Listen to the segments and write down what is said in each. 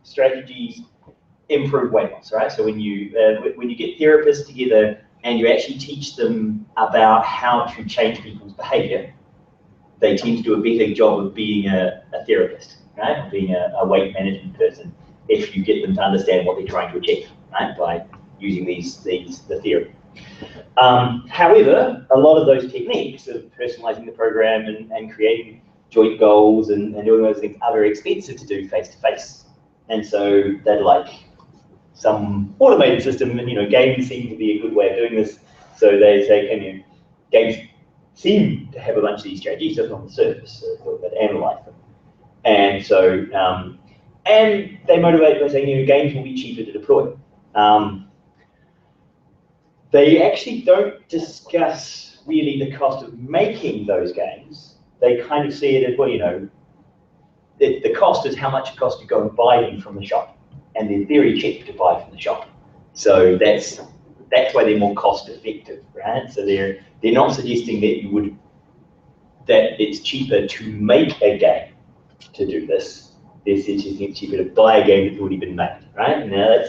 strategies improve weight loss, right? So when you get therapists together and you actually teach them about how to change people's behavior, they tend to do a better job of being a therapist, right? Being a weight management person, if you get them to understand what they're trying to achieve, right? By using the theory. However, a lot of those techniques of personalizing the program and creating joint goals and doing those things are very expensive to do face-to-face. And so they're like some automated system, and games seem to be a good way of doing this. So they say, games seem to have a bunch of these strategies just on the surface, but analyze them. And so, and they motivate by saying, games will be cheaper to deploy. They actually don't discuss really the cost of making those games. They kind of see it as, well, the cost is how much it costs to go and buy them from the shop. And they're very cheap to buy from the shop. So that's why they're more cost effective, right? So they're not suggesting that it's cheaper to make a game to do this. They're suggesting it's cheaper to buy a game that's already been made, right? Now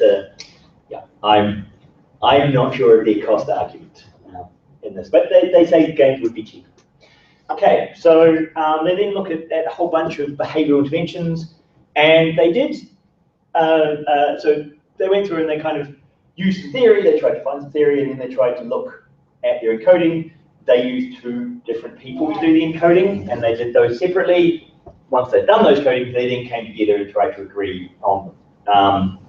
I'm not sure of their cost argument in this, but they say games would be cheaper. Okay, so they then look at a whole bunch of behavioral interventions, and they did. So they went through and they kind of used the theory. They tried to find the theory, and then they tried to look at their encoding. They used 2 different people to do the encoding, and they did those separately. Once they'd done those codings, they then came together and tried to agree on them.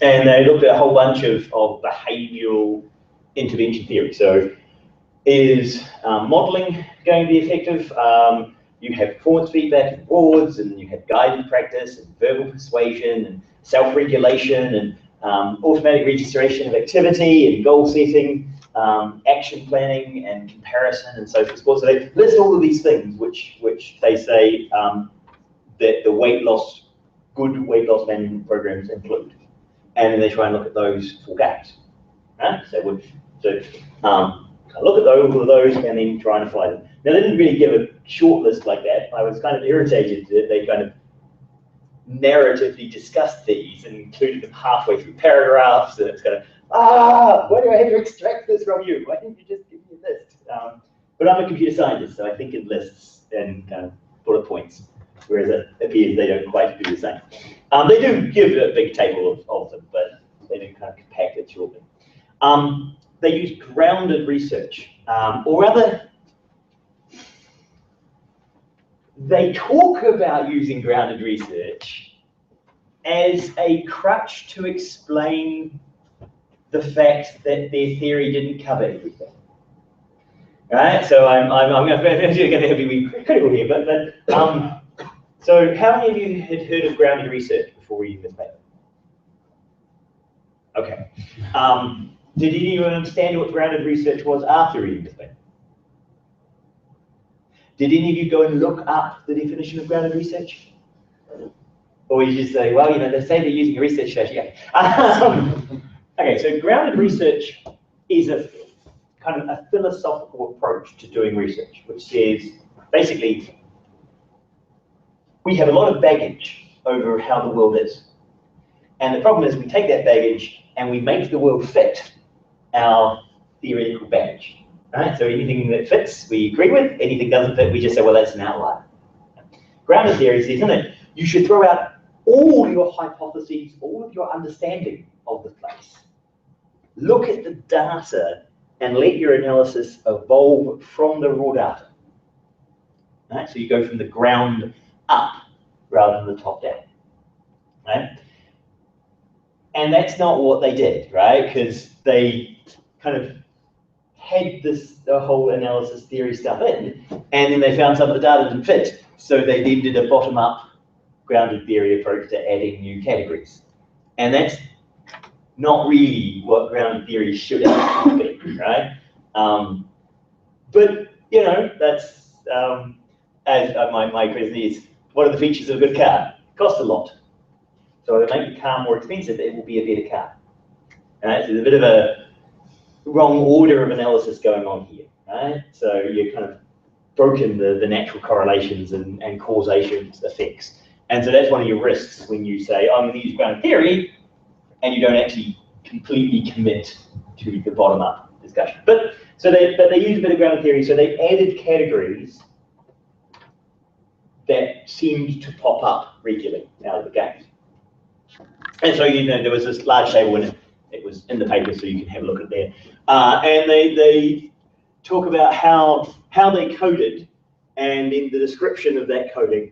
And they looked at a whole bunch of behavioral intervention theory. So is modeling going to be effective? You have performance feedback and rewards, and you have guided practice and verbal persuasion and self-regulation and automatic registration of activity and goal setting, action planning and comparison and so forth. So they list all of these things which they say that the good weight loss management programs include. And then they try and look at those 4 gaps. Right? So look at all of those and then try and apply them. Now, they didn't really give a short list like that. I was kind of irritated that they kind of narratively discussed these and included them halfway through paragraphs, and it's kind of, why do I have to extract this from you? Why didn't you just give me a list? But I'm a computer scientist, so I think in lists and kind of bullet points, whereas it appears they don't quite do the same. They do give a big table of them, but they do kind of compact it shortly. They use grounded research, or rather, they talk about using grounded research as a crutch to explain the fact that their theory didn't cover everything. Right? So I'm going to be critical here, but so how many of you had heard of grounded research before reading this paper? Okay. Did anyone understand what grounded research was after reading this paper? Did any of you go and look up the definition of grounded research? Or you just say, well, they say they're using a research strategy. Okay, so grounded research is a kind of a philosophical approach to doing research, which says, basically, we have a lot of baggage over how the world is. And the problem is we take that baggage and we make the world fit our theoretical baggage. Right? So anything that fits, we agree with. Anything doesn't fit, we just say, well, that's an outlier. Grounded theory says, isn't it? You should throw out all your hypotheses, all of your understanding of the place. Look at the data and let your analysis evolve from the raw data. Right? So you go from the ground up rather than the top down. Right? And that's not what they did, right? Because they kind of had the whole analysis theory stuff in, and then they found some of the data didn't fit. So they then did a bottom-up grounded theory approach to adding new categories. And that's not really what grounded theory should actually be, right? But, that's, as my question is, what are the features of a good car? It costs a lot. So if they make the car more expensive, it will be a better car. Right? So there's a bit of a wrong order of analysis going on here, right? So you're kind of broken the natural correlations and causation effects And so that's one of your risks when you say, I'm going to use grounded theory, and you don't actually completely commit to the bottom-up discussion. But they use a bit of grounded theory, so they added categories that seemed to pop up regularly out of the gate. And so, there was this large table, and it was in the paper, so you can have a look at it there. And they talk about how they coded, and in the description of that coding,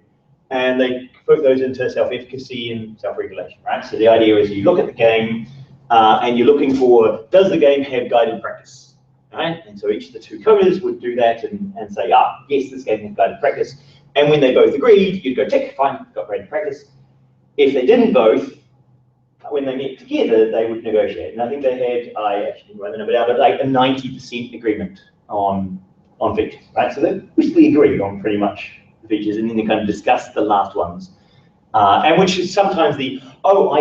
and they put those into self-efficacy and self-regulation, right? So the idea is you look at the game, and you're looking for, does the game have guided practice, right? And so each of the two coders would do that and say, yes, this game has guided practice. And when they both agreed, you'd go, tick, fine, got guided practice. If they didn't both, when they met together, they would negotiate. And I think they had, I actually didn't write the number down, but like a 90% agreement on features, right? So they basically agreed on pretty much the features, and then they kind of discussed the last ones. And which is sometimes I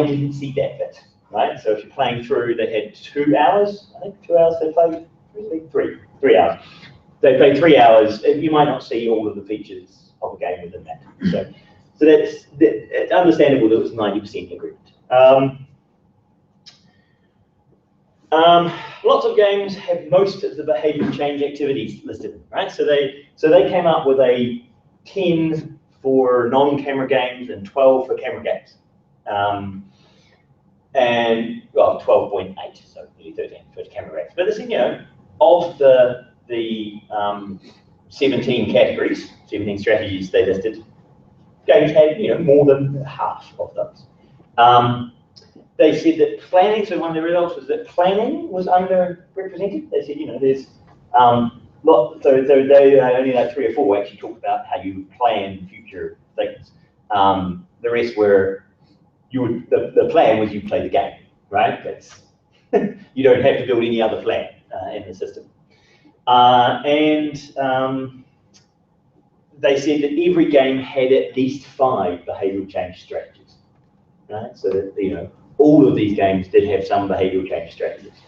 didn't see that bit, right? So if you're playing through, they had 2 hours, I think 2 hours they played, 3 hours. They played 3 hours, you might not see all of the features of a game within that. So it's understandable that it was 90% agreement. Lots of games have most of the behavioral change activities listed, right? So they came up with a 10 for non-camera games and 12 for camera games. And, well, 12.8, so nearly 13 for camera games. But this is, of the 17 categories, 17 strategies they listed, games had, more than half of those. They said that planning, so one of the results was that planning was underrepresented. They said, there's so they only like 3 or 4 actually talked about how you plan future things. The rest were the plan was you play the game, right? That's you don't have to build any other plan in the system. They said that every game had at least 5 behavioral change strategies, right? So that all of these games did have some behavioral change strategies.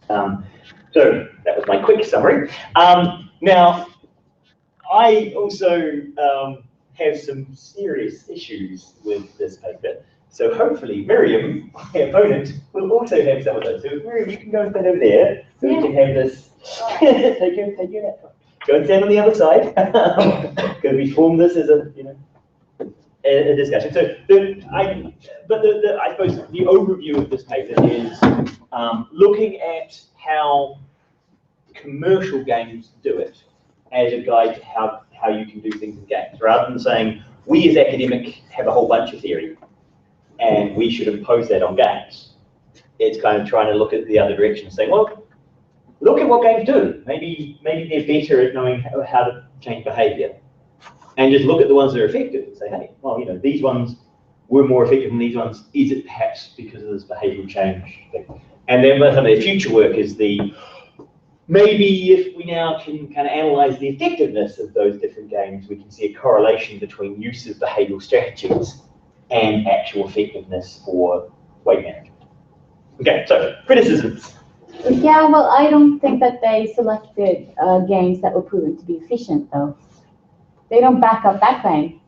So that was my quick summary. Now, I also have some serious issues with this paper. So hopefully Miriam, my opponent, will also have some of those. So Miriam, you can go and stand over there, so we can have this. Take your laptop. Go and stand on the other side, because we formed this as a a discussion. So I suppose the overview of this paper is looking at how commercial games do it as a guide to how you can do things in games, rather than saying we as academics have a whole bunch of theory and we should impose that on games. It's kind of trying to look at the other direction and saying, well, look at what games do. Maybe they're better at knowing how to change behavior. And just look at the ones that are effective and say, hey, well, these ones were more effective than these ones. Is it perhaps because of this behavioral change thing? And then some of their future work is maybe if we now can kind of analyze the effectiveness of those different games, we can see a correlation between use of behavioral strategies and actual effectiveness for weight management. Okay, so criticisms. Yeah, well, I don't think that they selected games that were proven to be efficient, though. They don't back up that claim.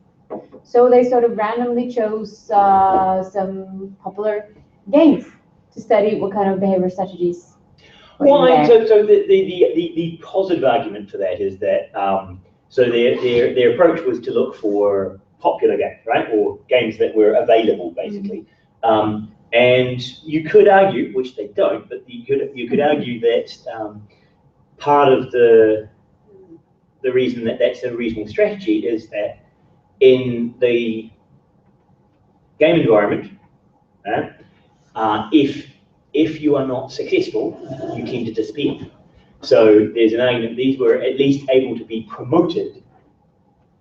So they sort of randomly chose some popular games to study what kind of behavior strategies. Well, so the positive argument for that is that so their approach was to look for popular games, right, or games that were available, basically. And you could argue, which they don't, but you could argue that part of the reason that that's a reasonable strategy is that in the game environment, if you are not successful, you tend to disappear. So there's an argument these were at least able to be promoted,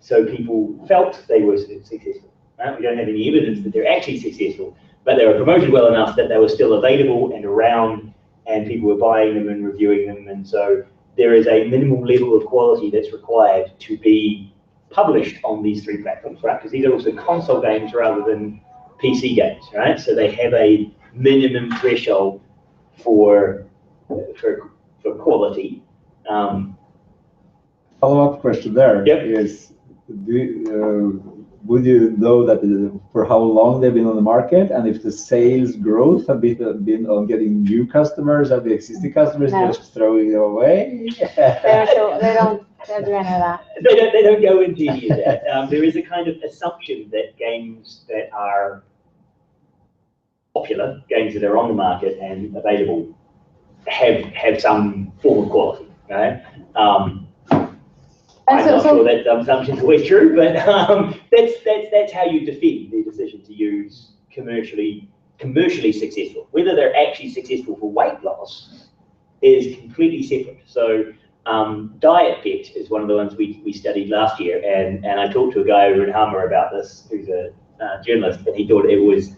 so people felt they were successful. Right? We don't have any evidence that they're actually successful, but they were promoted well enough that they were still available and around, and people were buying them and reviewing them, and so there is a minimal level of quality that's required to be published on these 3 platforms, right? Because these are also console games rather than PC games, right? So they have a minimum threshold for quality. Follow-up question there yep. is, would you know that for how long they've been on the market, and if the sales growth have been on getting new customers, and the existing customers just throwing them away? They don't do any of that. They don't go into any of that. There is a kind of assumption that games that are popular, games that are on the market and available, have some form of quality, right? I'm not sure that assumption is always true, but that's how you defend the decision to use commercially successful. Whether they're actually successful for weight loss is completely separate. So Diet Bet is one of the ones we studied last year, and I talked to a guy over in Hammer about this, who's a journalist, and he thought it was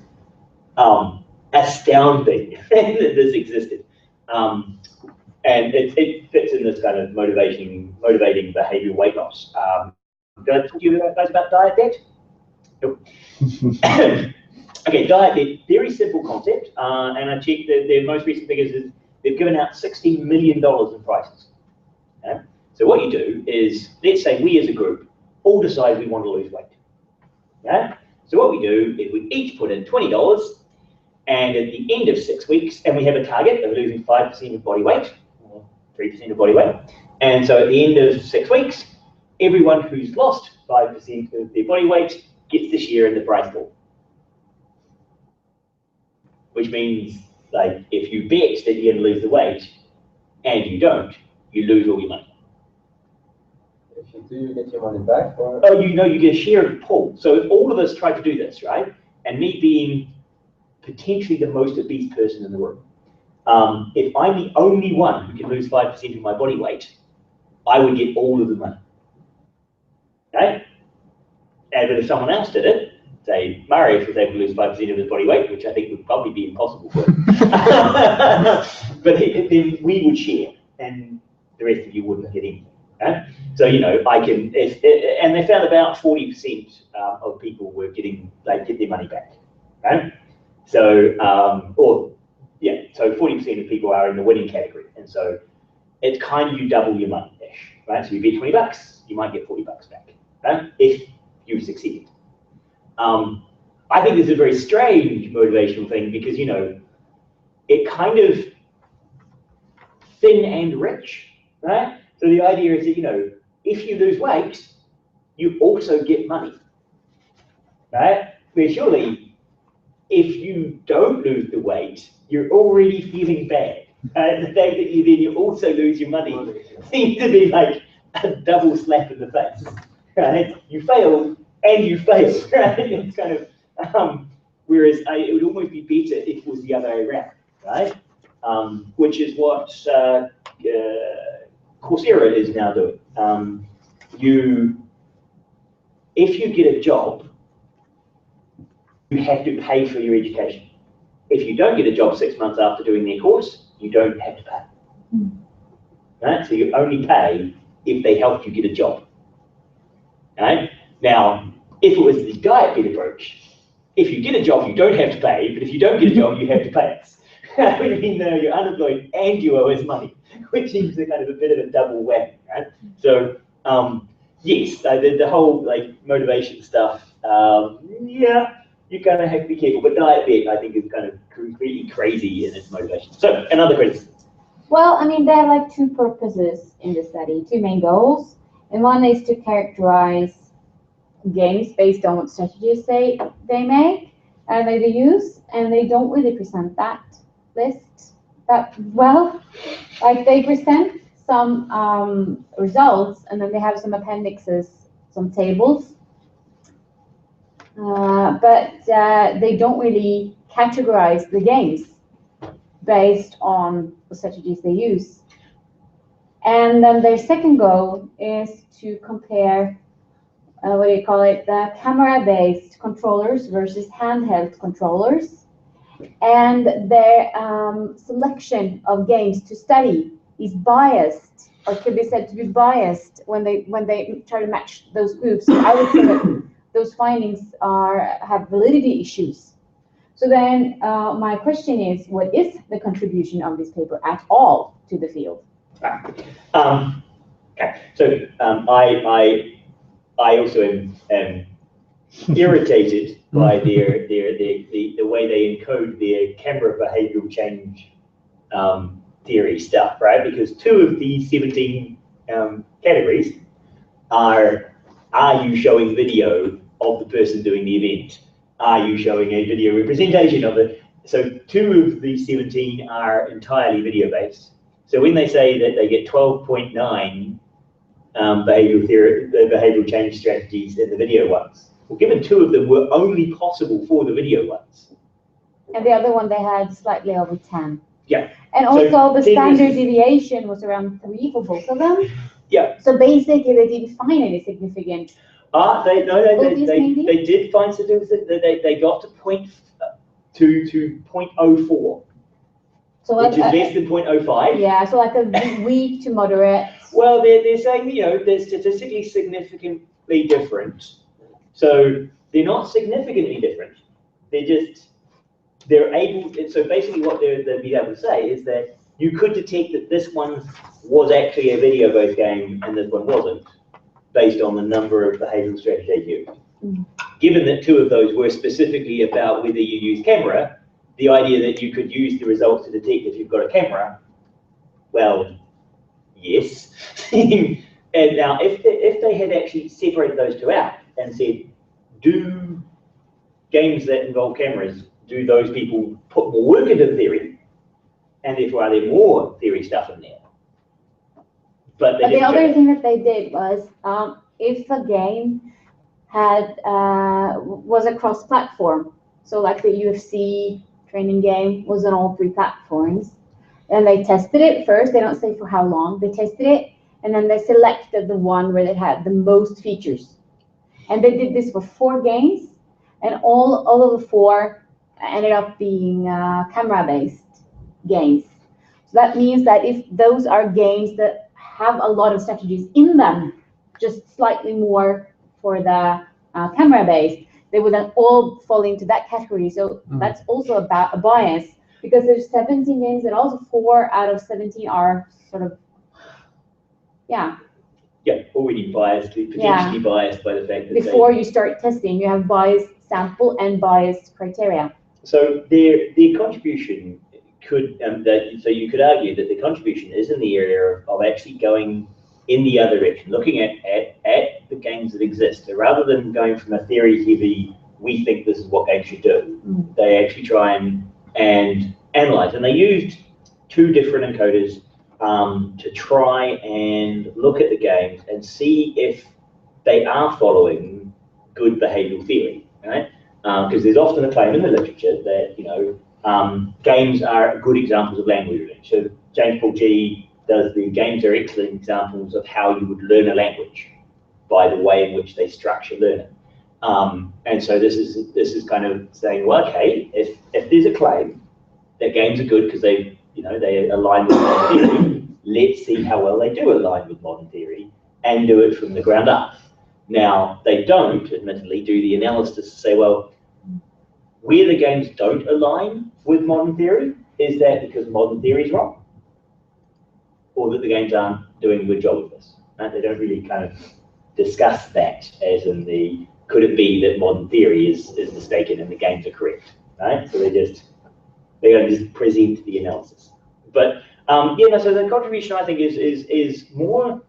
astounding that this existed. And it fits in this kind of motivating behavioural weight loss. Did I talk to you guys about Diet Bet? Nope. Okay, Diet Bet, very simple concept, and I checked their most recent figures is they've given out $16 million in prizes. Okay? So what you do is, let's say we as a group all decide we want to lose weight. Okay? So what we do is we each put in $20, and at the end of 6 weeks, and we have a target of losing 5% of body weight, 3% of body weight. And so at the end of 6 weeks, everyone who's lost 5% of their body weight gets to share in the prize pool. Which means, like, if you bet that you're going to lose the weight and you don't, you lose all your money. If you do, you get your money back? Or? Oh, you get a share of the pool. So if all of us try to do this, right, and me being potentially the most obese person in the room, if I'm the only one who can lose 5% of my body weight, I would get all of the money. Okay? And if someone else did it, say Marius was able to lose 5% of his body weight, which I think would probably be impossible for him. But then we would share, and the rest of you wouldn't get anything. Okay? So, I can, and they found about 40% of people were get their money back. Okay? So, so 40% of people are in the winning category, and so it's kind of you double your money-ish, right? So you bet $20, you might get $40 back, right? If you succeed. I think this is a very strange motivational thing because it kind of thin and rich, right? So the idea is that if you lose weight, you also get money, right? Where surely, if you don't lose the weight, you're already feeling bad. The fact that you also lose your money seems to be like a double slap in the face, right? You failed and you failed, right? It's kind of, whereas it would almost be better if it was the other way around, right? Which is what Coursera is now doing. If you get a job, you have to pay for your education. If you don't get a job 6 months after doing their course, you don't have to pay. Right? So you only pay if they helped you get a job. Right? Now, if it was the Diet Bet approach, if you get a job, you don't have to pay, but if you don't get a job, you have to pay us. Which means you're unemployed and you owe us money, which seems a kind of a bit of a double whammy, right? So, yes, the whole motivation stuff, yeah, you kind of have to be careful. But Diet Bet, I think, is kind of completely crazy in its motivation. So, another criticism. Well, I mean, there are two purposes in the study, two main goals. And one is to characterize games based on what strategies they make, they use, and they don't really present that list that well. Like, they present some results, and then they have some appendixes, some tables, but they don't really categorize the games based on the strategies they use. And then their second goal is to compare, the camera-based controllers versus handheld controllers, and their selection of games to study is biased, or could be said to be biased when they try to match those groups. So I would say that those findings have validity issues. So then my question is, what is the contribution of this paper at all to the field? Okay, so I also am irritated by the way they encode their camera behavioral change theory stuff, right? Because 2 of the 17 categories are you showing video of the person doing the event? Are you showing a video representation of it? So 2 of the 17 are entirely video-based. So when they say that they get 12.9 behavioral change strategies in the video ones, well, given 2 of them were only possible for the video ones. And the other one, they had slightly over 10. Yeah. And also the standard deviation was around 3 for both of them. Yeah. So basically, they didn't find any significant. They did find significant. They got to 0.04. So which is less than 0.05. Yeah, so like a weak to moderate. Well, they're saying, they're statistically significantly different. So they're not significantly different. They're able, so basically what they'll be able to say is that you could detect that this one was actually a video-based game and this one wasn't, based on the number of behavioral strategies they used. Given that 2 of those were specifically about whether you use camera, the idea that you could use the results to detect if you've got a camera, well, yes. And now, if they had actually separated those 2 out and said, do games that involve cameras, do those people put more work into the theory? And therefore, are there more theory stuff in there? But the other thing that they did was, if a game was a cross-platform, so like the UFC training game was on all 3 platforms, and they tested it first. They don't say for how long. They tested it, and then they selected the one where they had the most features. And they did this for 4 games, and all of the 4 ended up being camera-based games. So that means that if those are games that have a lot of strategies in them, just slightly more for the camera-based, they would then all fall into that category. So that's also about a bias, because there's 17 games and also 4 out of 17 are sort of, already biased, potentially biased by the fact that before you start testing, you have biased sample and biased criteria. So their contribution could, so you could argue that the contribution is in the area of actually going in the other direction, looking at the games that exist. So rather than going from a theory heavy, we think this is what games should do, they actually try and analyze. And they used 2 different encoders to try and look at the games and see if they are following good behavioral theory, right? Because there's often a claim in the literature that, games are good examples of language learning. So James Paul G does the games are excellent examples of how you would learn a language by the way in which they structure learning. And so this is kind of saying, well, okay, if there's a claim that games are good because they align with modern theory, let's see how well they do align with modern theory and do it from the ground up. Now, they don't, admittedly, do the analysis to say, well, where the games don't align with modern theory, is that because modern theory is wrong? Or that the games aren't doing a good job of this? Right? They don't really kind of discuss that, as in the, could it be that modern theory is mistaken and the games are correct, right? So they're just present the analysis. But so the contribution, I think, is more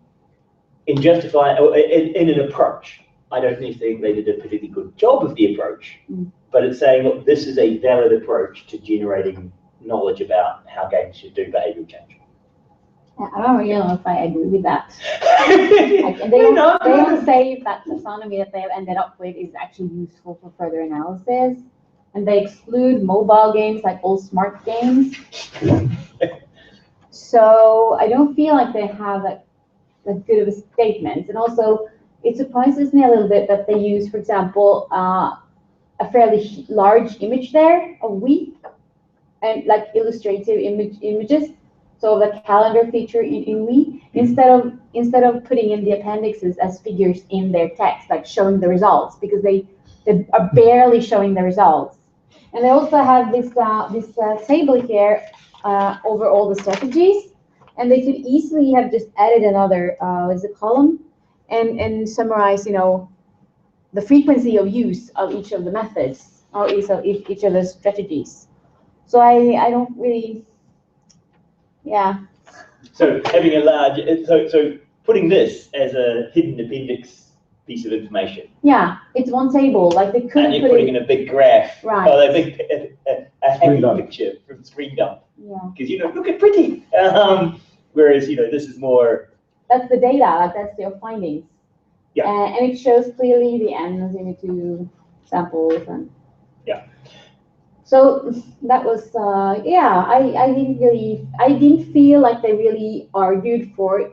in in an approach. I don't necessarily think they did a particularly good job of the approach, but it's saying, look, this is a valid approach to generating knowledge about how games should do behavioral change. I don't really know if I agree with that. They don't say if that taxonomy that they have ended up with is actually useful for further analysis, and they exclude mobile games, like all smart games. So I don't feel like they have that good of a statement. And also, it surprises me a little bit that they use, for example, a fairly large image there, a week, and like illustrative images. So the calendar feature in Wii, instead of putting in the appendixes as figures in their text, like showing the results, because they are barely showing the results. And they also have this table here over all the strategies, and they could easily have just added another column and summarize, the frequency of use of each of the methods or each of the strategies. So I don't really, yeah. So having a large, so putting this as a hidden appendix piece of information. Yeah, it's one table. Like they could And have you're put putting it, in a big graph, right. or a big a Screen happy dump. picture from screen dump. Yeah, Because look at pretty. Whereas this is more. that's the data. Like that's your findings. Yeah. And it shows clearly the ends in the two samples and. Yeah. So that was yeah. I didn't feel like they really argued for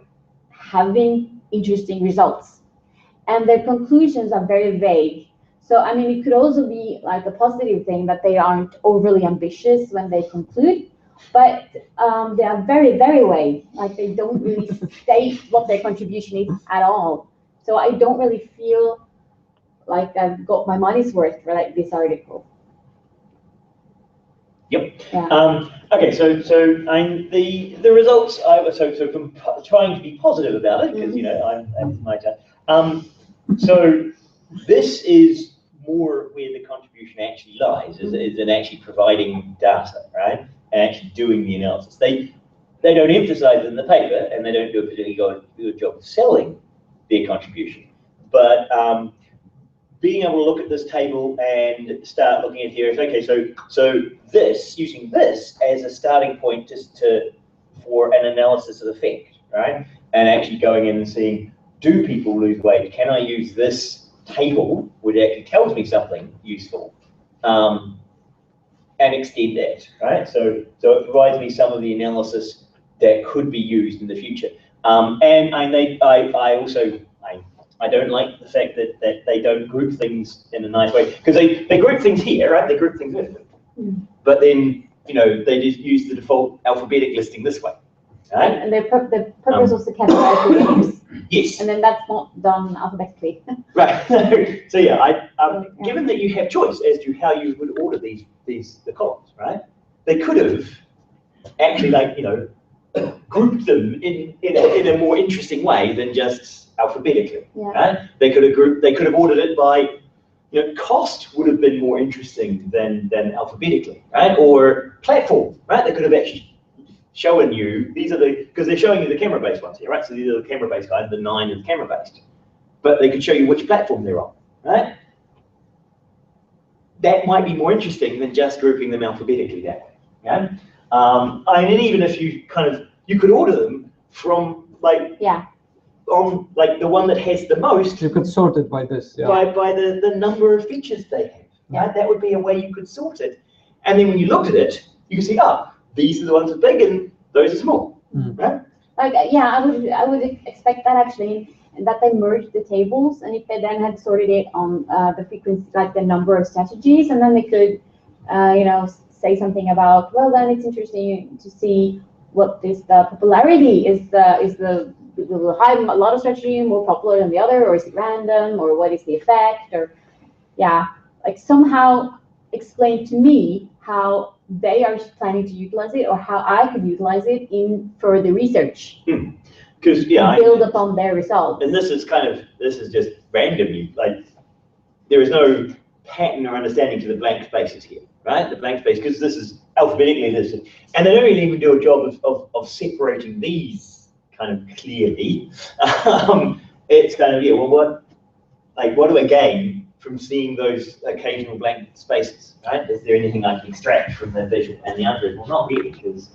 having interesting results, and their conclusions are very vague. So I mean, it could also be like a positive thing that they aren't overly ambitious when they conclude, but they are very, very vague. Like they don't really state what their contribution is at all. So I don't really feel like I've got my money's worth for like this article. Yep. Yeah. Okay, so the results. So from trying to be positive about it, because it's my turn. So this is more where the contribution actually lies, is in actually providing data, right, and actually doing the analysis. They don't emphasize it in the paper, and they don't do a particularly good job of selling their contribution, but being able to look at this table and start looking at here, okay, so using this as a starting point just for an analysis of effect, right? And actually going in and seeing, do people lose weight? Can I use this table, which actually tells me something useful, and extend that, right? So it provides me some of the analysis that could be used in the future. And I don't like the fact that they don't group things in a nice way, because they group things here, right? They group things vertically, but then they just use the default alphabetic listing this way, right? And the purpose was to categorize the games. Yes. And then that's not done alphabetically. Right. So yeah, given that you have choice as to how you would order the columns, right? They could have actually grouped them in a more interesting way than just alphabetically, right? They could have ordered it by, cost would have been more interesting than alphabetically, right? Or platform, right? They could have actually shown you, because they're showing you the camera-based ones here, right? So these are the camera-based guys, the 9 is camera-based. But they could show you which platform they're on, right? That might be more interesting than just grouping them alphabetically that way, yeah? And even if you you could order them from on the one that has the most. You could sort it by this, yeah. By the number of features they have, right? That would be a way you could sort it. And then when you looked at it, you can see, these are the ones that are big and those are small, right? I would expect that actually, and that they merged the tables, and if they then had sorted it on the frequency, like the number of strategies, and then they could, say something about, well, then it's interesting to see what is the popularity. Is the a lot of strategy more popular than the other, or is it random, or what is the effect, or somehow explain to me how they are planning to utilize it, or how I could utilize it in further research. Because build upon their results. And this is just randomly, there is no pattern or understanding to the blank spaces here, right? The blank space, because this is alphabetically listed, and they don't really even do a job of separating these kind of clearly. It's kind of, what do I gain from seeing those occasional blank spaces, right? Is there anything I can extract from the visual? And the answer is, well, not really, because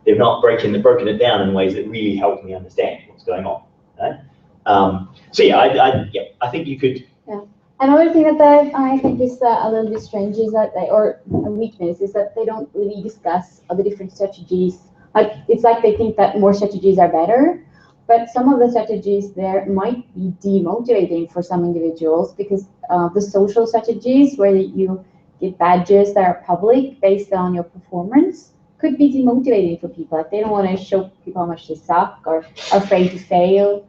they've not broken it down in ways that really help me understand what's going on, right? I think you could. Yeah. Another thing that I think is a little bit strange is that or a weakness, is that they don't really discuss the different strategies. It's like they think that more strategies are better, but some of the strategies there might be demotivating for some individuals, because the social strategies where you get badges that are public based on your performance could be demotivating for people. Like they don't want to show people how much they suck, or are afraid to fail,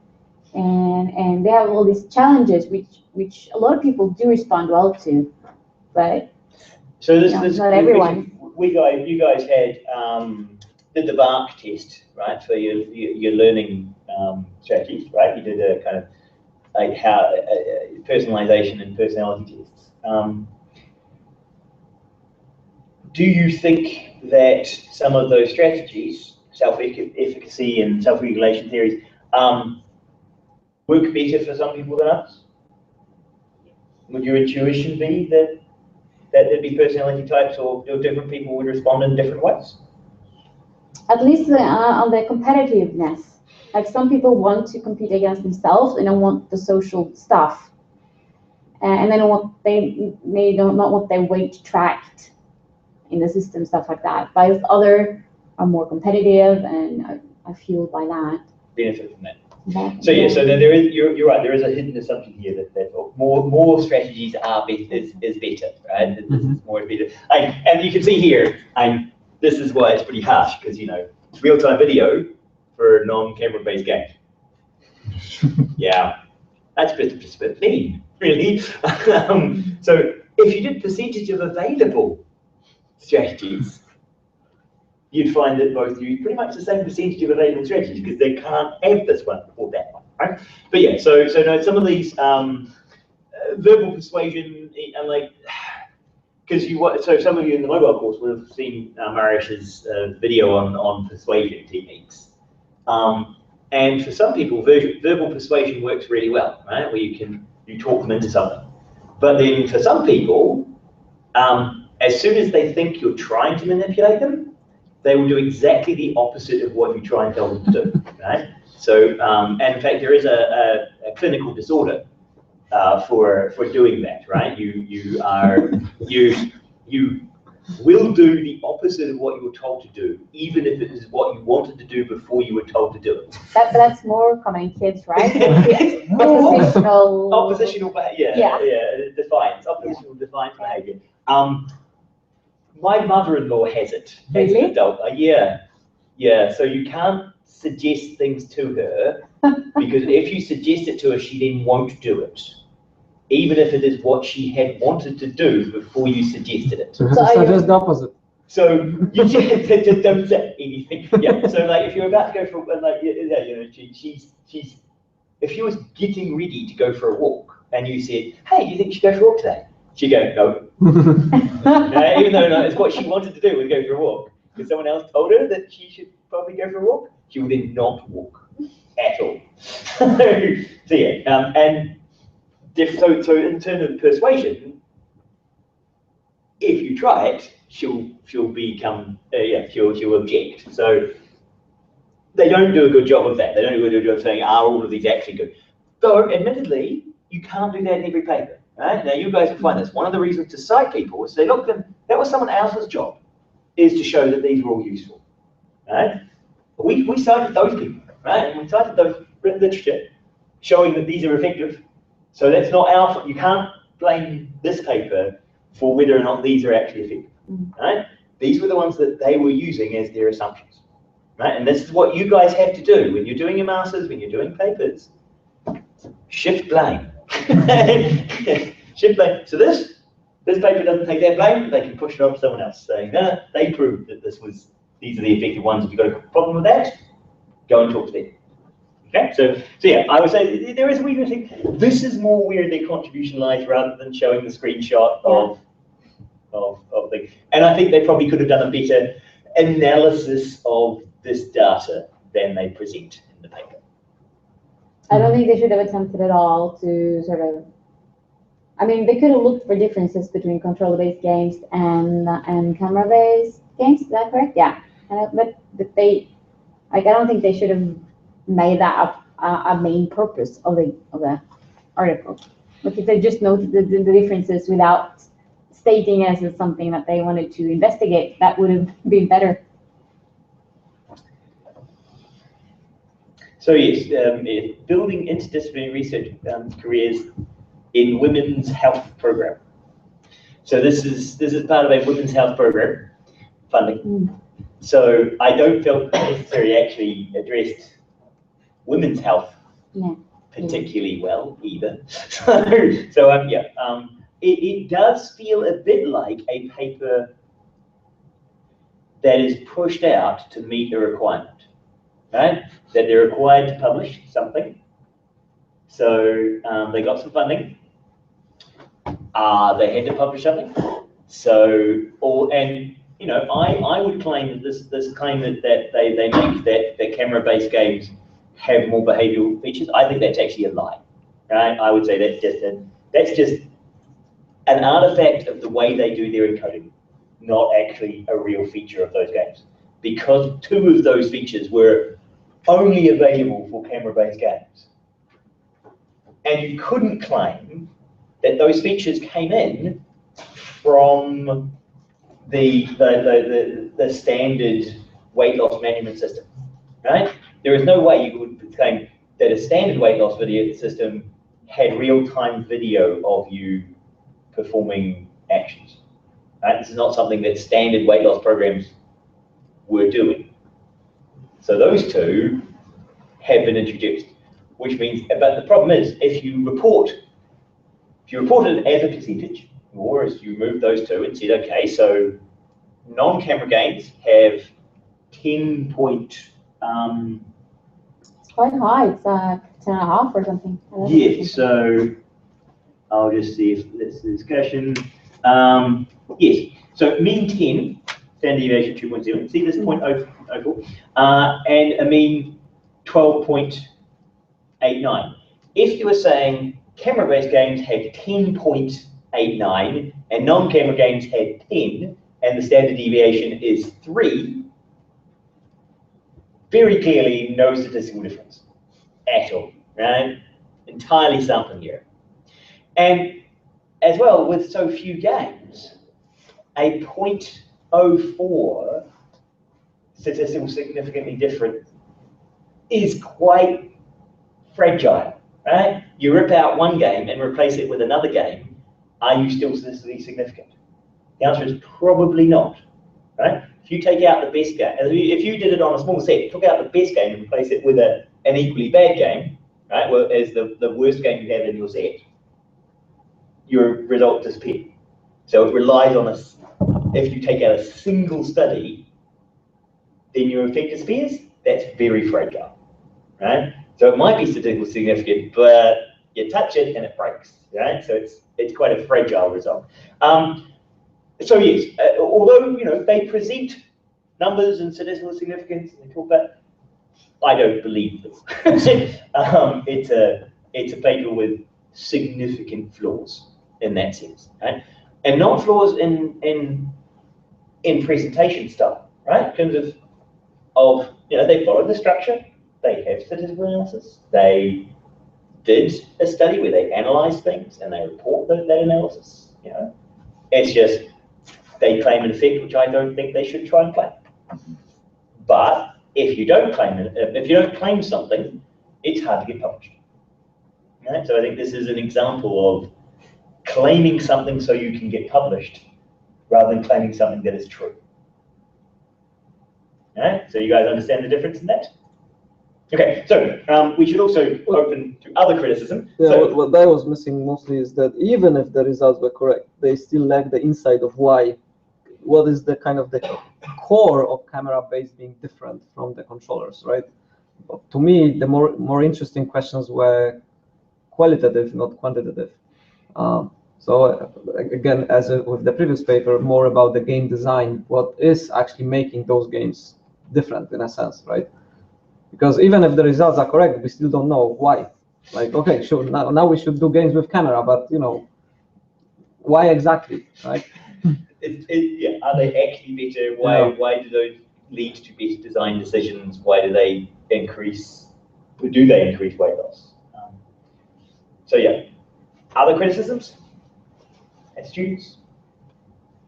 and they have all these challenges which a lot of people do respond well to, but so not everyone. You guys had did the VARC test, right, for your learning strategies, right? You did a kind of like how personalization and personality tests. Do you think that some of those strategies, self-efficacy and self-regulation theories, work better for some people than others? Would your intuition be that there'd be personality types or different people would respond in different ways? At least on the competitiveness. Like some people want to compete against themselves and don't want the social stuff. And they don't want not want their weight tracked in the system, stuff like that. But other are more competitive and are fueled by that. Benefit from that. So yeah, so there is, you're right, there is a hidden assumption here that more strategies are better, is better, right? This is more better. And you can see here, this is why it's pretty harsh, because it's real-time video for non-camera based games. Yeah, that's just a bit mean, really. So if you did percentage of available strategies, you'd find that both use pretty much the same percentage of available strategies because they can't have this one or that one, right? But yeah, so no, some of these verbal persuasion and because so some of you in the mobile course would have seen Marish's video on persuasion techniques, and for some people, verbal persuasion works really well, right? Where you talk them into something, but then for some people, as soon as they think you're trying to manipulate them, they will do exactly the opposite of what you try and tell them to do, right? So, and in fact, there is a clinical disorder for doing that, right? You will do the opposite of what you were told to do, even if it is what you wanted to do before you were told to do it. That's more common in kids, right? Oppositional behavior. Yeah, defiance. Oppositional defiance behavior. My mother-in-law has it as an adult. Yeah. So you can't suggest things to her because if you suggest it to her, she then won't do it, even if it is what she had wanted to do before you suggested it. So suggest the opposite. So you just don't say anything. Yeah. So if you're about to go for she's if she was getting ready to go for a walk and you said, "Hey, do you think you should go for a walk today?" She'd go, "No." Even though it's what she wanted to do was go for a walk. Because someone else told her that she should probably go for a walk, she would then not walk at all. So yeah, so in terms of persuasion, if you try it, she'll become she'll object. So they don't do a good job of that. They don't do a good job of saying, "Are all of these actually good?" Though, admittedly, you can't do that in every paper. Right? Now, you guys will find this. One of the reasons to cite people is they look, that was someone else's job, is to show that these were all useful. Right? We cited those people, right? And we cited those literature showing that these are effective. So that's not our fault. You can't blame this paper for whether or not these are actually effective. Right? These were the ones that they were using as their assumptions. Right? And this is what you guys have to do when you're doing your masters, when you're doing papers. Shift blame. Shift blame. So this paper doesn't take that blame. They can push it off to someone else, saying, "No, they proved that these are the effective ones. If you've got a problem with that, go and talk to them." Okay. So yeah, I would say there is a weakness. This is more where their contribution lies, rather than showing the screenshot of things. And I think they probably could have done a better analysis of this data than they present in the paper. I don't think they should have attempted at all to sort of. I mean, they could have looked for differences between controller-based games and camera-based games. Is that correct? Yeah. But they, I don't think they should have made that a main purpose of the article. But if they just noted the differences without stating as something that they wanted to investigate, that would have been better. So yes, building interdisciplinary research careers in women's health program. So this is part of a women's health program funding. So I don't feel necessarily actually addressed women's health particularly well either. It does feel a bit like a paper that is pushed out to meet a requirement, right? That they're required to publish something. So they got some funding. They had to publish something. So, and you know, I would claim that this claim that they make that camera-based games have more behavioral features, I think that's actually a lie. Right? I would say that's just an artifact of the way they do their encoding, not actually a real feature of those games. Because two of those features were only available for camera-based games. And you couldn't claim that those features came in from the standard weight loss management system, right? There is no way you would claim that a standard weight loss video system had real-time video of you performing actions. Right? This is not something that standard weight loss programs were doing. So those two have been introduced, which means, but the problem is, if you report it as a percentage, or if you remove those two and said, okay, so non-camera games have 10 point, It's quite high. It's 10.5 or something. yeah, so I'll just see if this discussion. Yes, so mean 10, standard deviation 2.0, see this 0.04, and a mean 12.89. If you were saying camera-based games had 10.89 and non-camera games had 10, and the standard deviation is 3, very clearly no statistical difference at all, right? Entirely sampling error. And as well, with so few games, a 0.04 statistical significantly different is quite fragile, right? You rip out one game and replace it with another game, are you still statistically significant? The answer is probably not, right? If you take out the best game, if you did it on a small set, took out the best game and replace it with an equally bad game, right, well, as the worst game you have in your set, your result disappears. So it relies on if you take out a single study, then your effect disappears. That's very fragile, right? So it might be statistically significant, but you touch it and it breaks, right? So it's quite a fragile result. So yes, although they present numbers and statistical significance, and they talk about, I don't believe them. It's a paper with significant flaws in that sense, right? And not flaws in presentation style, right? In terms of they follow the structure, they have statistical analysis, they did a study where they analyze things and they report that analysis. It's just they claim an effect which I don't think they should try and claim. But if you don't claim something, it's hard to get published. Right? So I think this is an example of claiming something so you can get published rather than claiming something that is true. Right? So you guys understand the difference in that? Okay, so we should also open to other criticism. Yeah, so, what I was missing mostly is that even if the results were correct, they still lack the insight of what is the kind of the core of camera-based being different from the controllers, right? But to me, the more interesting questions were qualitative, not quantitative. So again, as with the previous paper, more about the game design, what is actually making those games different in a sense, right? Because even if the results are correct, we still don't know why. Like, okay, sure, now we should do games with camera, but why exactly, right? yeah, are they actually better? Why do those lead to better design decisions? Why do they increase weight loss? So yeah, other criticisms as students?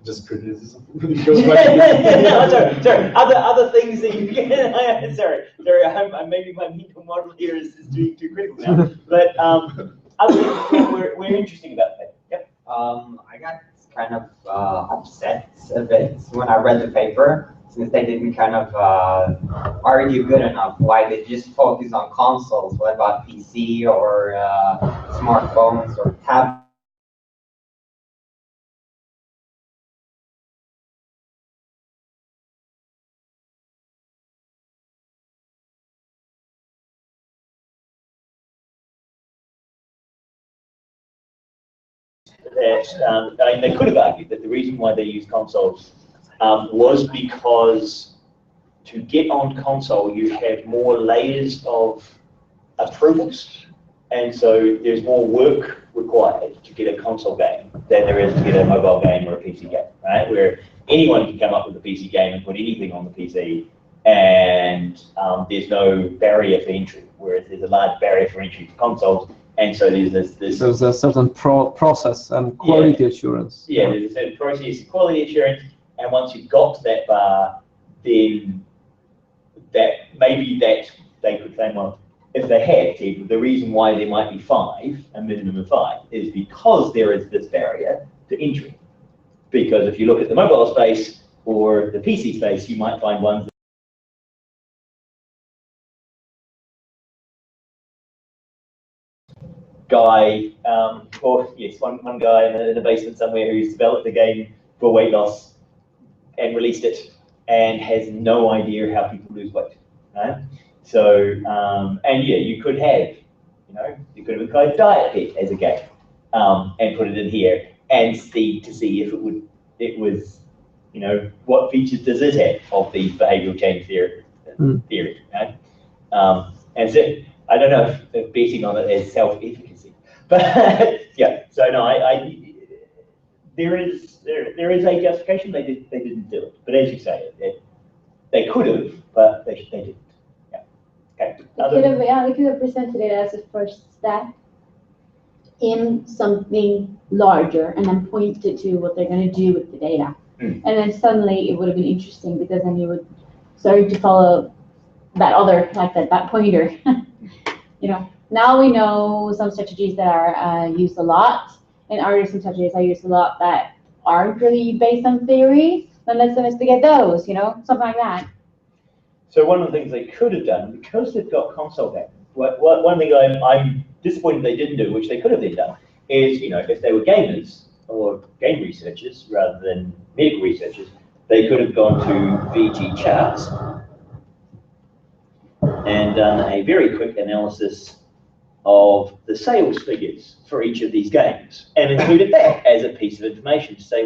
Just criticism. Sorry. Other things that you can. Sorry. Maybe my mental model here is too critical now. But other things that were interesting about that. Yep. I got kind of upset a bit when I read the paper, since they didn't kind of argue good enough. Why they just focus on consoles? What about PC or smartphones or tablets? that I mean, they could have argued that the reason why they used consoles was because to get on console, you have more layers of approvals, and so there's more work required to get a console game than there is to get a mobile game or a PC game, right? Where anyone can come up with a PC game and put anything on the PC, and there's no barrier for entry, whereas there's a large barrier for entry for consoles, and so there's this There's a certain process and quality assurance. Yeah, there's a certain process, quality assurance, and once you've got to that bar, then maybe that they could say, well, if they had said the reason why there might be 5, a minimum of 5, is because there is this barrier to entry. Because if you look at the mobile space or the PC space, you might find ones guy, or yes, one guy in a basement somewhere who's developed a game for weight loss and released it and has no idea how people lose weight. Right? So, and yeah, you could have, you could have included Diet Pet as a game and put it in here and see if it was, what features does it have of the behavioural change theory, right? And so, I don't know if betting on it as self-efficacy, but yeah. So no, there is a justification. They didn't do it, but as you say, they could have, but they didn't. Yeah. Okay. They could have presented it as a first step in something larger, and then pointed to what they're going to do with the data, and then suddenly it would have been interesting because then you would start to follow that other, like that pointer. Now we know some strategies that are used a lot, and some strategies are used a lot that aren't really based on theory. Then let's investigate those, something like that. So one of the things they could have done, because they've got console games, one thing I'm disappointed they didn't do, which they could have then done, is, if they were gamers or game researchers rather than medical researchers, they could have gone to VG charts and done a very quick analysis of the sales figures for each of these games and included that as a piece of information to say,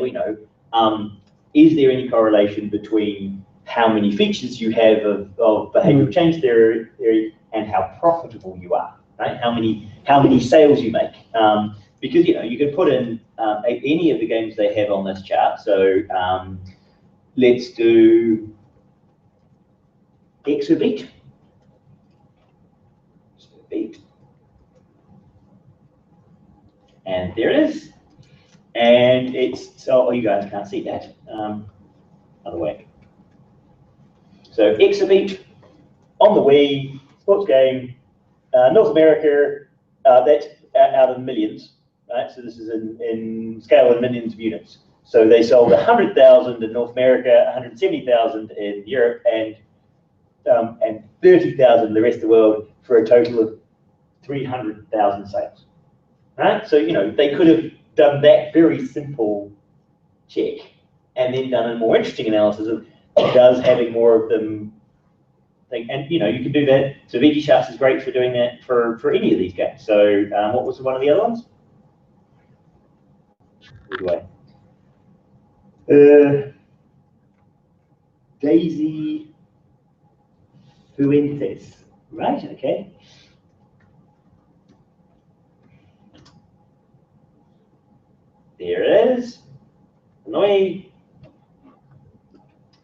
is there any correlation between how many features you have of behavioral change theory and how profitable you are, right? How many sales you make. Because, you can put in any of the games they have on this chart. So let's do Exobeat. And there it is. And you guys can't see that. Other way. So Exobeat on the Wii, sports game, North America, that's out of millions, right? So this is in scale in millions of units. So they sold 100,000 in North America, 170,000 in Europe, and 30,000 in the rest of the world, for a total of 300,000 sales. Right? So, they could have done that very simple check and then done a more interesting analysis of, does having more of them think, and you can do that. So VG Charts is great for doing that for any of these games. So what was one of the other ones? Daisy Fuentes. Right, okay. There it is. Annoying.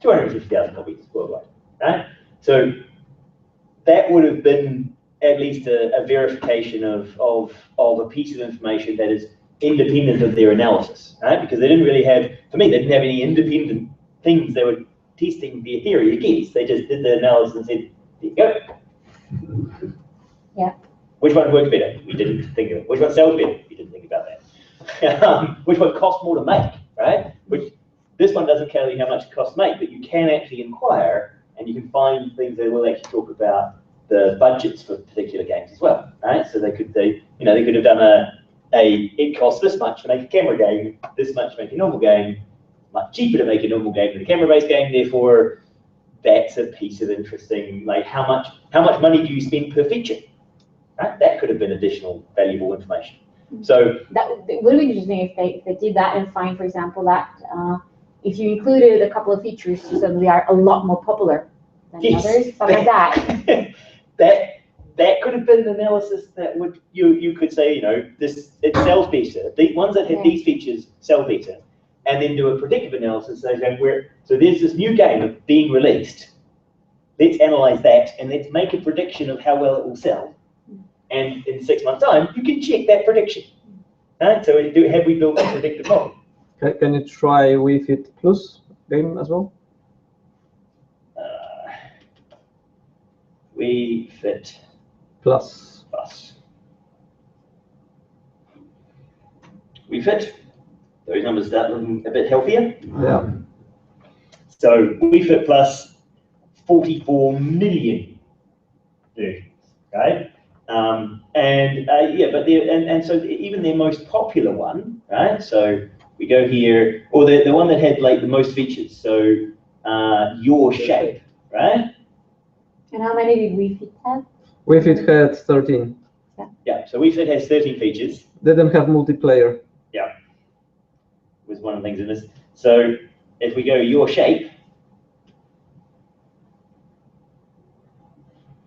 250,000 copies worldwide, right? So that would have been at least a verification of a piece of information that is independent of their analysis, right? Because they didn't really have, for me, they didn't have any independent things they were testing their theory against. They just did the analysis and said, there you go. Yeah. Which one works better? We didn't think of it. Which one sells better? We didn't think about that. Which one costs more to make, right? This one doesn't tell you how much it costs to make, but you can actually inquire and you can find things that will actually talk about the budgets for particular games as well, right? So they could have done it costs this much to make a camera game, this much to make a normal game, much cheaper to make a normal game than a camera-based game. Therefore, that's a piece of interesting, like how much money do you spend per feature? Right? That could have been additional valuable information. So That it would be interesting if they did that and find, for example, that if you included a couple of features, you suddenly are a lot more popular than Yes. others, something like that. that could have been an analysis that would you could say, it sells better. The ones that have these features sell better, and then do a predictive analysis. So there's this new game being released. Let's analyze that and let's make a prediction of how well it will sell. And in 6 months' time, you can check that prediction. Right? So have we built a predictive model? Can you try Wii Fit Plus game as well? Wii Fit Plus. Plus. Wii Fit. Those numbers start looking a bit healthier. Yeah. So Wii Fit Plus, 44 million versions, right? So even their most popular one, right? So we go here, or the one that had like the most features. So Your Shape, right? And how many did Wii Fit have? Wii Fit had 13. Yeah. So Wii Fit has 13 features. They didn't have multiplayer. Yeah. Was one of the things in this. So if we go Your Shape,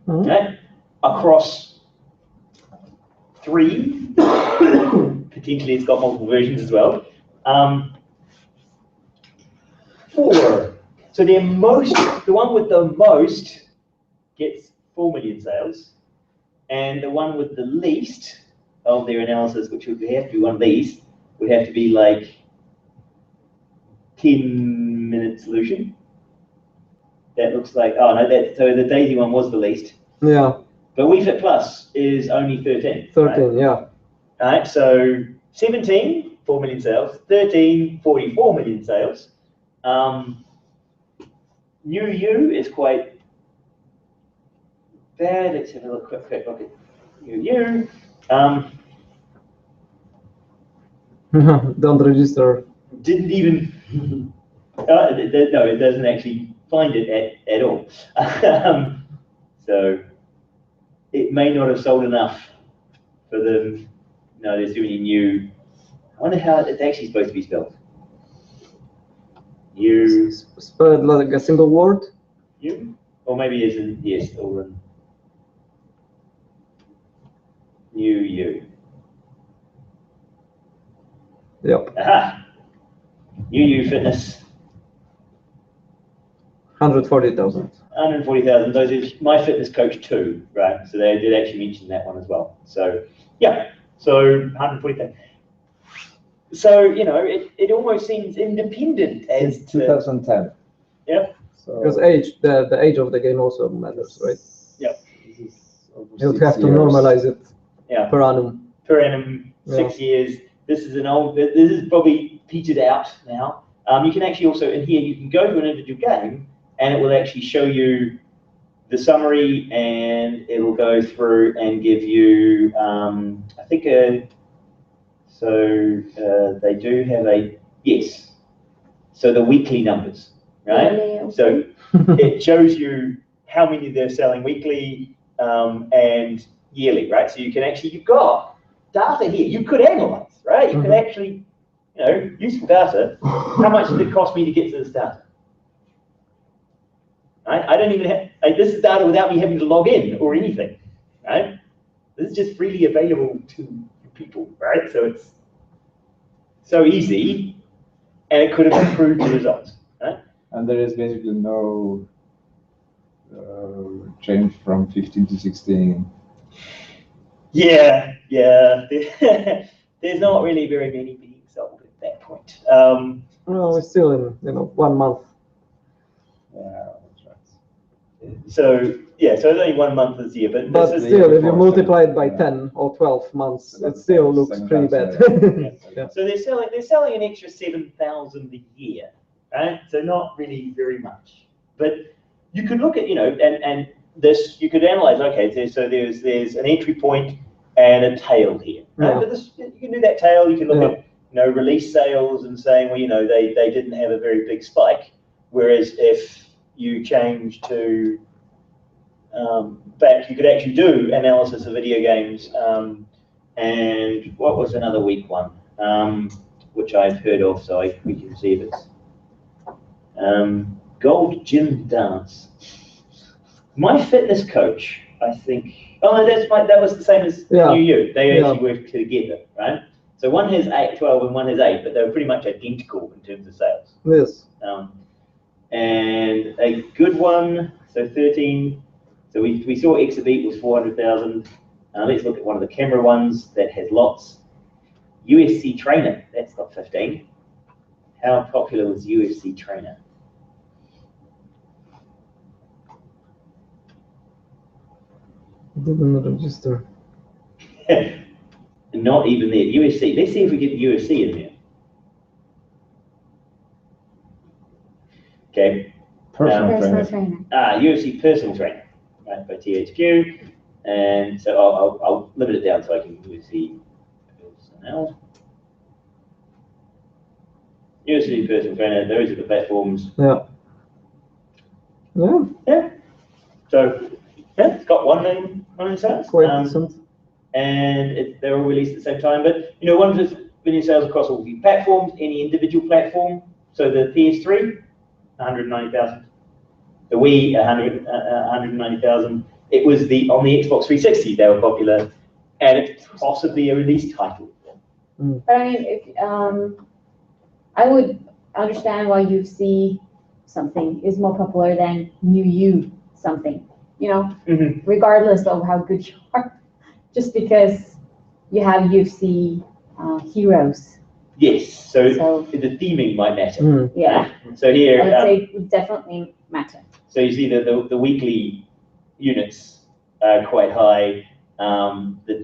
right, across 3, potentially it's got multiple versions as well. 4. So the one with the most gets 4 million sales, and the one with the least of their analysis, which would have to be one of these, would have to be like 10-minute solution. That looks like, so the Daisy one was the least. Yeah. But Wii Fit Plus is only 13. 13, right? yeah. All right, so 17, 4 million sales, 13, 44 million sales. New U is quite bad. Let's have a quick look at New U. Don't register. Didn't even, no, it doesn't actually find it at all. So it may not have sold enough for them. No, there's too many new. I wonder how it's actually supposed to be spelled. You, Spelled like a single word? you, or maybe as in yes, or in new you. Yep. Aha! New you fitness. 140,000. 140,000. Those is My Fitness Coach 2, right? So they did actually mention that one as well. So yeah, so 140,000. So it almost seems independent as Since 2010. Yep. So Because the age of the game also matters, right? Yep. You would have to normalize it per annum. Per annum, 6 years. This is probably petered out now. You can actually also, in here, you can go to an individual game and it will actually show you the summary and it'll go through and give you, I think, they do have yes. So the weekly numbers, right? Really? So it shows you how many they're selling weekly and yearly, right? So you can actually, you've got data here. You could analyze, right? You could actually, useful data. How much did it cost me to get to this data? Right? I don't even have, this is data without me having to log in or anything, right? This is just freely available to people, right? So it's so easy, and it could have improved the results, right? And there is basically no change from 15 to 16. Yeah. There's not really very many being sold at that point. No, it's still in 1 month. Yeah, that's right. So it's only 1 month this year, but But this is still, if you before, multiply it by yeah. 10 or 12 months, it That's still like looks pretty 7,000, bad. Yeah. So they're selling an extra 7,000 a year, right? So not really very much. But you could look at, and this, you could analyze, okay, so there's an entry point and a tail here, right? Yeah. But you can do that tail, you can look at, release sales and saying, well, they didn't have a very big spike. Whereas if you change to, back, you could actually do analysis of video games And what was another weak one, which I've heard of, so we can see if it's Gold Gym Dance. My fitness coach, I think. Oh, that was the same as New You. They actually worked together, right? So one has 12 and one has 8, but they were pretty much identical in terms of sales. Yes. And a good one, so 13. So we saw Exhibit was 400,000. Let's look at one of the camera ones that has lots. UFC Trainer, that's got 15. How popular was UFC Trainer? Didn't register. Not even there. UFC. Let's see if we get the UFC in there. Okay. Personal trainer. trainer. UFC Personal Trainer, right, by THQ. And so I'll limit it down so I can UFC Personnel. UFC Personal Trainer, those are the platforms. Yeah. Yeah. Yeah. So, yeah, it's got 1 million sales. Quite decent. And they're all released at the same time. But, 1 million sales across all the platforms, any individual platform. So the PS3, 190,000. The Wii, 190,000. It was on the Xbox 360 they were popular, and it's possibly a release title. But I mean, I would understand why UFC something is more popular than New You something, regardless of how good you are, just because you have UFC heroes. Yes, so the theming might matter. Yeah. So here, I would say it would definitely matter. So you see the weekly units are quite high. The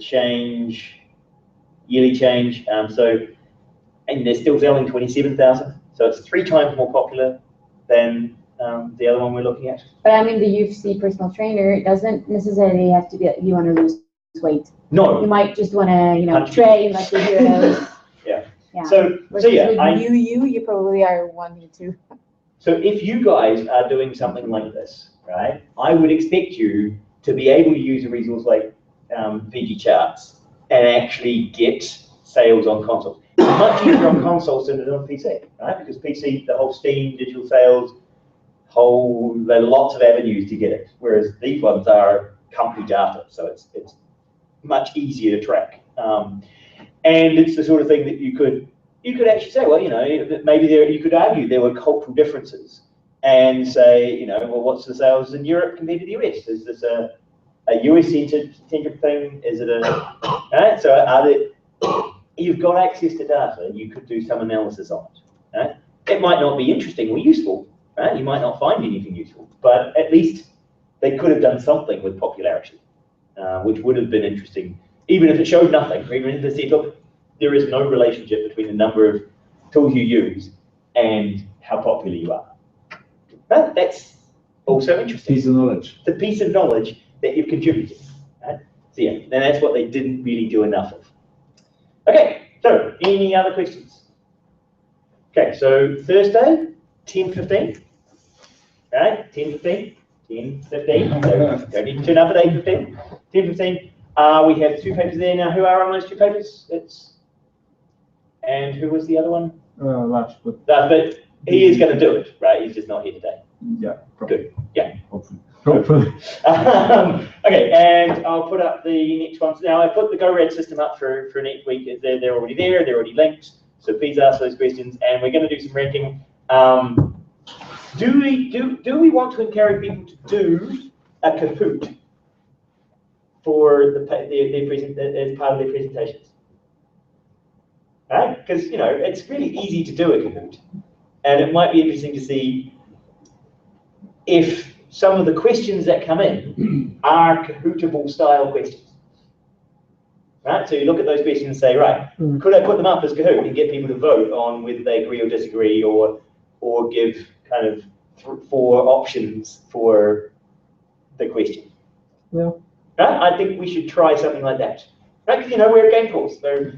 yearly change, and they're still selling 27,000. So it's 3 times more popular than the other one we're looking at. But I mean, the UFC personal trainer, it doesn't necessarily have to be that you want to lose weight. No. You might just want to, train like the heroes. Yeah. Yeah. So with you probably are wanting to. So if you guys are doing something like this, right, I would expect you to be able to use a resource like VG Charts and actually get sales on consoles. It's much easier on consoles than it is on PC, right? Because PC, the whole Steam, digital sales, there are lots of avenues to get it. Whereas these ones are company data, so it's much easier to track. And it's the sort of thing that you could actually say, well, maybe you could argue there were cultural differences and say, well, what's the sales in Europe compared to the US? Is this a US-centric thing? Is it right? So you've got access to data, you could do some analysis on it. Right? It might not be interesting or useful, right? You might not find anything useful, but at least they could have done something with popularity, which would have been interesting, even if it showed nothing, or even if they said, look, there is no relationship between the number of tools you use and how popular you are. That's also interesting. Piece of knowledge. The piece of knowledge that you've contributed. Right? So yeah, and that's what they didn't really do enough of. Okay, so any other questions? Okay, so Thursday, 10:15. Right, 10:15. 10:15. So don't need to turn up at 8:15. 10:15. We have 2 papers there now. Who are on those 2 papers? And who was the other one? Lars, But he is going to do it, right? He's just not here today. Yeah. Good. Yeah. Hopefully. Okay, and I'll put up the next ones. Now, I put the GoRad system up for next week. They're already there. They're already linked. So please ask those questions, and we're going to do some ranking. Do we want to encourage people to do a Kahoot for as part of their presentations? Right? Because it's really easy to do a Kahoot, and it might be interesting to see if some of the questions that come in are Kahootable style questions. Right? So you look at those questions and say, right, could I put them up as Kahoot and get people to vote on whether they agree or disagree, or give kind of 4 options for the question? Yeah. Right? I think we should try something like that. Right? Because we're a game course. So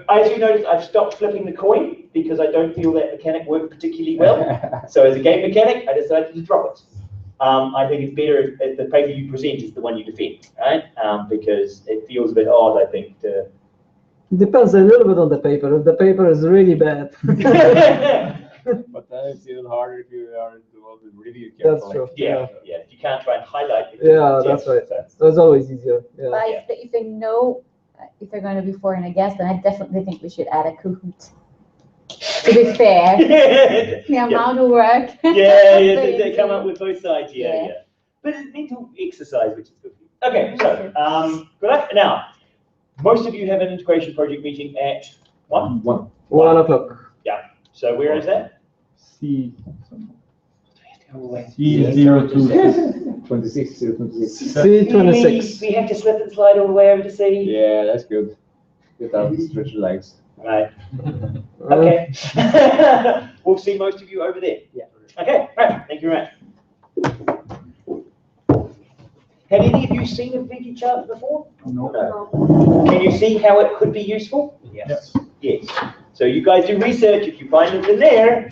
as you notice, I've stopped flipping the coin because I don't feel that mechanic worked particularly well. So as a game mechanic, I decided to drop it. I think it's better if the paper you present is the one you defend, right? Because it feels a bit odd, I think, to... Depends a little bit on the paper. If the paper is really bad. But then it's even harder if you are the one that really That's careful. true. Yeah, yeah. You can't try and highlight it. Yeah, that's right. That's always easier. Yeah. But if they know if they're going to be foreign a guest, then I definitely think we should add a Kahoot. To be fair, the amount of work. Yeah, they come up with both sides. Yeah. But it's mental exercise, which is good. Okay, so good luck. Now, most of you have an integration project meeting at 1 o'clock. Yeah. So where is that? C. C026. 26. C26. We have to slip and slide all the way over to C. Yeah, that's good. Get out the stretcher legs. Right. Okay. We'll see most of you over there. Yeah. Okay. Right. Thank you very much. Have any of you seen a Vigi chart before? No. Can you see how it could be useful? Yes. Yes. So you guys do research. If you find it in there,